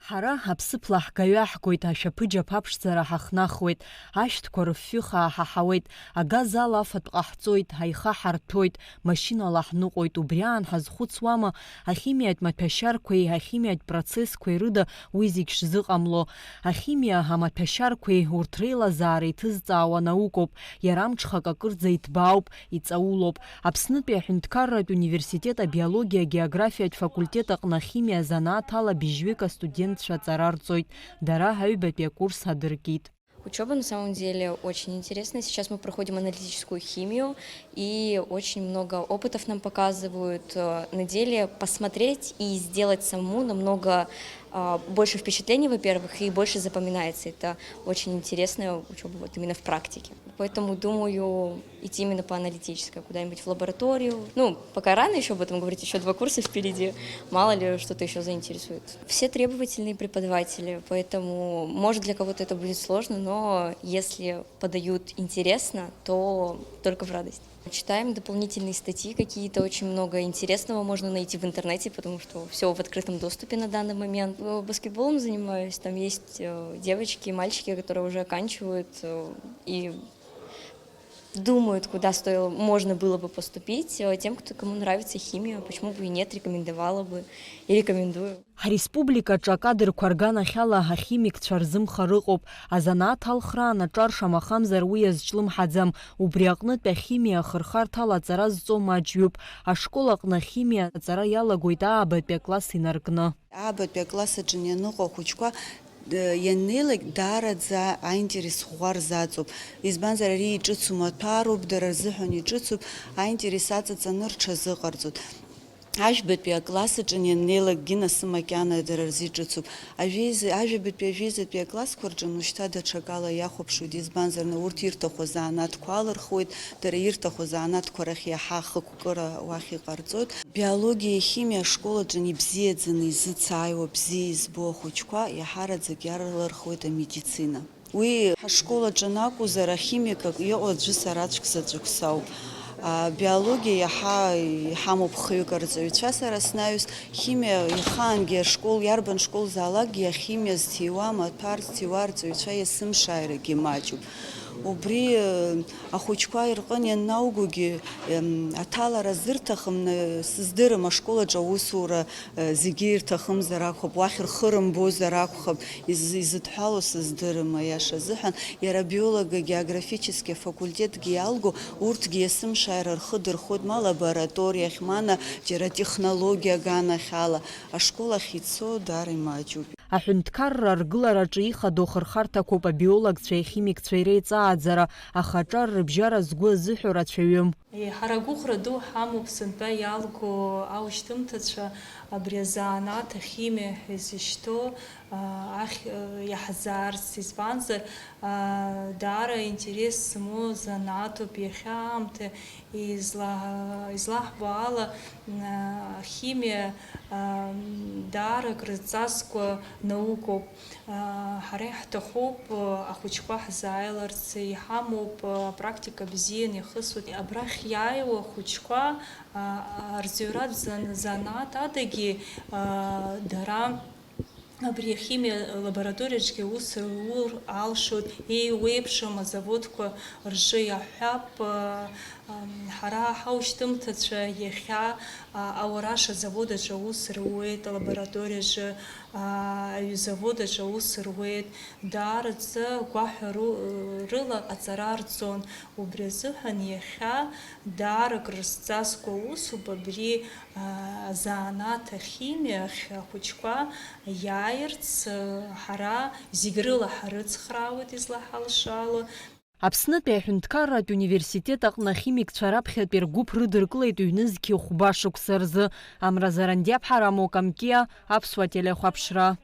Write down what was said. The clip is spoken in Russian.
Ҳара ҳаԥсыԥла ҳгаҩа ҳгоит, ашәаԥыџь аԥаԥшӡара ҳахнахуеит, ашәҭқәа рыфҩыха ҳаҳауеит, агаз ала афатә ҟаҳҵоит, ҳаиха ҳарҭәоит, машьынала ҳныҟәоит, убри аан ҳазхәыцуама ахимиатә маҭәашьарқәеи ахимиатә процессқәеи рыда уи зегь шзыҟамло. Ахимиа амаҭәашьарқәеи урҭ реилазаара иҭызҵаауа наукоуп, иара амҽхак акырӡа иҭбаауп, иҵаулоуп. Аԥснытәи аҳәынҭқарратә университет абиологиа географиатә факультет аҟны ахимиа занааҭала быжьҩык астудент дара ҳаҩбатәи акурс ҳадыркит. Учеба на самом деле очень интересная. Сейчас мы проходим аналитическую химию, и очень много опытов нам показывают. На деле посмотреть и сделать самому намного больше впечатлений, во-первых, и больше запоминается. Это очень интересная учеба вот именно в практике. Поэтому думаю идти именно по аналитической, куда-нибудь в лабораторию. Ну, пока рано еще об этом говорить, еще 2 курса впереди. Мало ли что-то еще заинтересует. Все требовательные преподаватели, поэтому, может, для кого-то это будет сложно, но если подают интересно, то только в радость. Читаем дополнительные статьи какие-то, очень много интересного можно найти в интернете, потому что все в открытом доступе на данный момент. Баскетболом занимаюсь, там есть девочки и мальчики, которые уже оканчивают и думают, куда можно было бы поступить. Тем, кому нравится химия, почему бы и нет, рекомендовала бы и рекомендую. Ҳреспубликаҿы акадрқәа рганахьала ахимикцәа рзымха рыҟоуп, азанааҭ алхраан аҿар шамахамзар уи иазҿлымҳаӡам, убри аҟнытә ахимиа ахырхарҭала аҵара зҵом аџьҩуп. Ашкол аҟны ахимиа аҵара иалагоит аабатәи акласс инаркны. Аабатәи акласс аҿы ианыҟоу ахәыҷқәа ианнеилак даараӡа аинтерес ӷәӷәа рзаҵоуп. Избанзар ари иҿыцу маҭәароуп, дара рзыҳәан иҿыцуп, аинтерес аҵаҵаны рҽазыҟарҵоит. Ажәбатәи акласс аҿы ианнеилакгьы насы макьана дара рзы иҿыцуп. Ажәабатәи ажәизатәи аклассқәа рҿы шьҭа даҽакала иахәаԥшуеит, избанзар урҭ ирҭаху азанааҭқәа алырхуеит, дара ирҭаху азанааҭқәа рахь иаҳа хықәкыра уахь иҟарҵоит. Биологиа химиа ашкол аҿы ибзиаӡаны изыцааиуа, бзиа избо ахәыҷқәа иаҳараӡак иарлырхуеит амедицина. Уи ҳашкол аҿы анакәзар ахимикак иҟоу аӡәы сараӡәк заҵәык сауп. Биология иаҳа иҳамоуп хҩык арҵаҩцәа сара снаҩс, химиа ихаангьы ашкол, иарбан школ заалакгьы ахимиа зҭиуа, амаҭәар зҭиуа арҵаҩцәа иасымшааирагьы маҷуп. Убри ахәыҷқәа ирҟын ианнаугогьы аҭалара зырҭахым, сыздырам ашкол аҿы аусура зегьы ирҭахымзар акәхап, уахь рхы рымбозар акәхап, изыдҳәало сыздырам аиаша азыҳәан, иара абиолога географически факультетгьы иалго, урҭгьы иасымшааира рхы дырхоит, ма лабораториахь, ма џьара технологиа аганахь ала, ашкол ахь ицо даара имаҷуп. Аҳәынҭқарра ргылараҿы ихадоу хырхарҭақәоуп абиологцәеи ахимикцәеи реиҵааӡара, аха аҿар рыбжьара згәы азыҳәо рацәаҩым. Ҳара агәыӷра ду ҳамоуп сынтәа иалго аушьҭымҭацәа абри азанааҭ ахимиа ҳәа изышьҭоу ахь иаҳзаарц, избанзар даара интерес змоу занааҭуп, иахьа аамҭа излаҳбо ала ахимиа даара крызҵазкуа наукоуп. Ҳара иҳҭахуп ахәыҷқәа ҳзааиларц, иҳамоуп апрактика бзиан иахысуеит. Абрахь иааиуа ахәыҷқәа рзиуратә занааҭ адагьы дара абри ахимиа лабораториаҿгьы аус рур алшоит, еиуеиԥшым азаводқәа ржы иаҳҳәап. Ҳара ҳаушьҭымҭацәа иахьа ауараш азавод аҿы аус руеит, алабораториаҿы аҩзавод аҿы аус руеит, даараӡа гәаҳәарыла аҵара рҵон. Убри азыҳәан иахьа даара крызҵазкуа аусуп абри азанааҭ ахимиа ахәыҷқәа иааирц, ҳара зегь рыла ҳрыцхраауеит излаҳалшало. Аԥснытәи аҳәынҭқарратә университет аҟны ахимикцәа раԥхьатәи ргәыԥ рыдыркылеит ҩнызқьи хәба шықәса рзы. Амразаранdiaԥҳа Рамо Камкиа, Аԥсуа телехәаԥшра.